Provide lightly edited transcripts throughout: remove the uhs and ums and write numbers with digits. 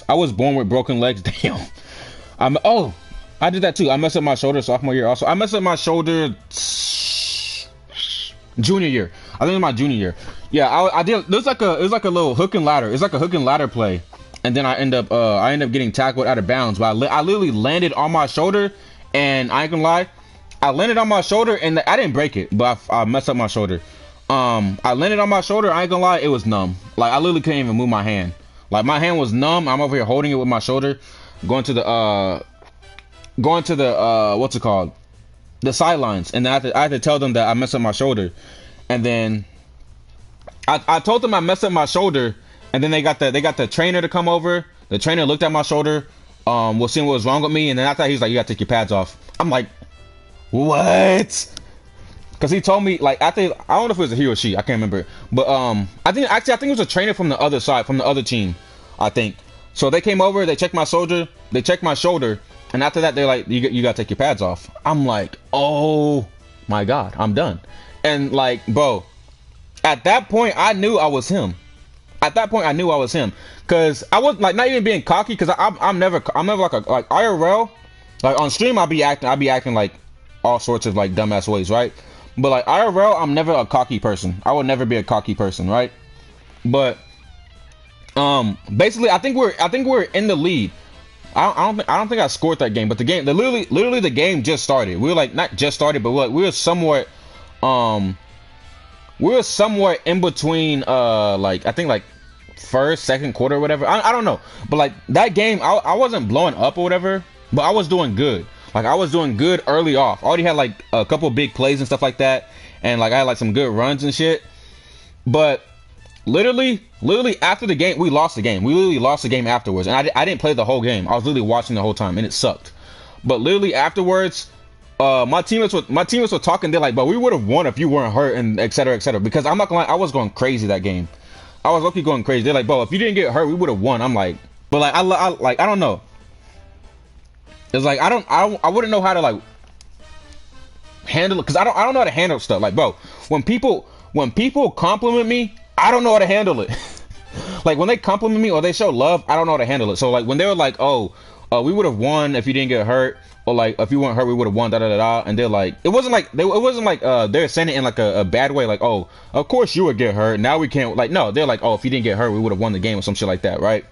I was born with broken legs. Damn. Oh, I did that too. I messed up my shoulder sophomore year. Also, I messed up my shoulder junior year. I think it was my junior year. Yeah, I did. It was like a little hook and ladder. It's like a hook and ladder play, and then I end up getting tackled out of bounds. But I literally landed on my shoulder, and I ain't gonna lie, I landed on my shoulder, and I didn't break it, but I messed up my shoulder. I landed on my shoulder. I ain't gonna lie, it was numb. Like I literally couldn't even move my hand. Like my hand was numb. I'm over here holding it with my shoulder, going to the what's it called, the sidelines, and then I had to tell them that I messed up my shoulder, and then I told them I messed up my shoulder, and then they got the trainer to come over. The trainer looked at my shoulder, was seeing what was wrong with me, and then after that, he's like, "You gotta take your pads off." I'm like, "What?" Because he told me, like, I don't know if it was a he or she, I can't remember, but I think it was a trainer from the other side, from the other team, I think. So they came over, they checked my shoulder, and after that, they're like, you gotta take your pads off. I'm like, oh my god, I'm done. And like, bro, at that point, I knew I was him. Cause I was like, not even being cocky, cause I'm never like IRL, like on stream, I'll be acting like all sorts of like dumbass ways, right? But like IRL, I'm never a cocky person. I would never be a cocky person, right? But basically, I think we're in the lead. I don't think I scored that game, but literally the game just started. We were like, not just started, but we were somewhat in between like I think like first, second quarter or whatever. I don't know, but like that game, I wasn't blowing up or whatever, but I was doing good. Like I was doing good early off. I already had like a couple big plays and stuff like that, and like I had like some good runs and shit. But literally after the game, we lost the game. We literally lost the game afterwards, and I didn't play the whole game. I was literally watching the whole time, and it sucked. But literally afterwards, my teammates were talking. They're like, "But we would have won if you weren't hurt," and et cetera, et cetera. Because I'm not gonna lie, I was going crazy that game. I was lucky going crazy. They're like, "Bro, if you didn't get hurt, we would have won." I'm like, but like I don't know. It's like I wouldn't know how to like handle it, because I don't know how to handle stuff. Like, bro, when people compliment me, I don't know how to handle it. Like when they compliment me or they show love, I don't know how to handle it. So like when they were like, "Oh, we would have won if you didn't get hurt," or like if you weren't hurt, we would have won, da da da da. And they're like, it wasn't like they're saying it in like a bad way, like, "Oh, of course you would get hurt. Now we can't." Like, no, they're like, "Oh, if you didn't get hurt, we would have won the game," or some shit like that, right?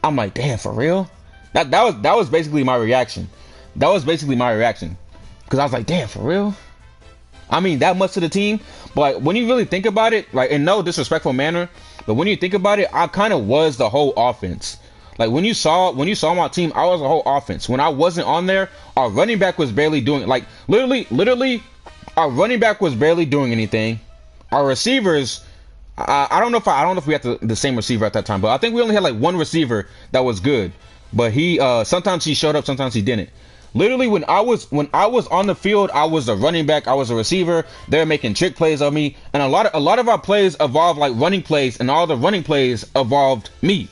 I'm like, damn, for real? That was basically my reaction. Because I was like, damn, for real? I mean, that much to the team? But like, when you really think about it, like, in no disrespectful manner, but when you think about it, I kind of was the whole offense. Like, when you saw my team, I was the whole offense. When I wasn't on there, our running back was barely doing, like, literally, our running back was barely doing anything. Our receivers, I don't know if we had the same receiver at that time, but I think we only had like one receiver that was good. But he sometimes he showed up, sometimes he didn't. Literally, when I was on the field, I was a running back, I was a receiver. They were making trick plays on me, and a lot of our plays evolved like running plays, and all the running plays evolved me.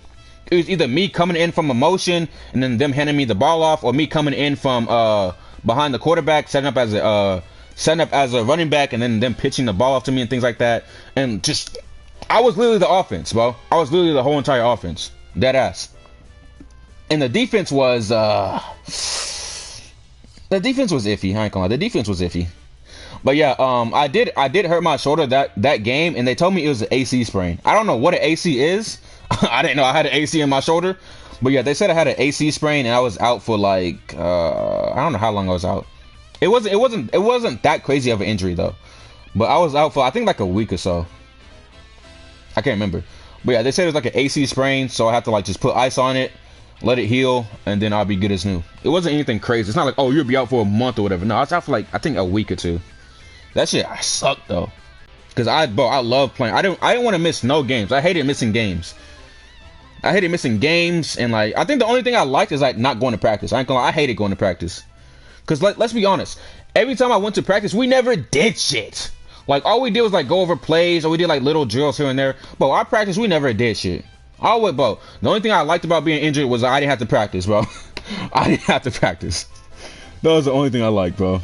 It was either me coming in from a motion and then them handing me the ball off, or me coming in from behind the quarterback, setting up as a running back, and then them pitching the ball off to me and things like that. And just, I was literally the offense, bro. I was literally the whole entire offense, dead ass. And the defense was iffy. I ain't gonna lie, the defense was iffy. But yeah, I did hurt my shoulder that game, and they told me it was an AC sprain. I don't know what an AC is. I didn't know I had an AC in my shoulder. But yeah, they said I had an AC sprain, and I was out for like I don't know how long I was out. It wasn't that crazy of an injury though. But I was out for I think like a week or so. I can't remember. But yeah, they said it was like an AC sprain, so I had to like just put ice on it, let it heal, and then I'll be good as new. It wasn't anything crazy. It's not like, oh, you'll be out for a month or whatever. No, I was out for like I think a week or two. That shit I sucked though, cause I love playing. I didn't want to miss no games. I hated missing games. And like I think the only thing I liked is like not going to practice. I ain't gonna lie, I hated going to practice. Cause let's be honest, every time I went to practice, we never did shit. Like all we did was like go over plays, or we did like little drills here and there. But our practice, we never did shit. Bro, the only thing I liked about being injured was I didn't have to practice, bro. I didn't have to practice. That was the only thing I liked, bro.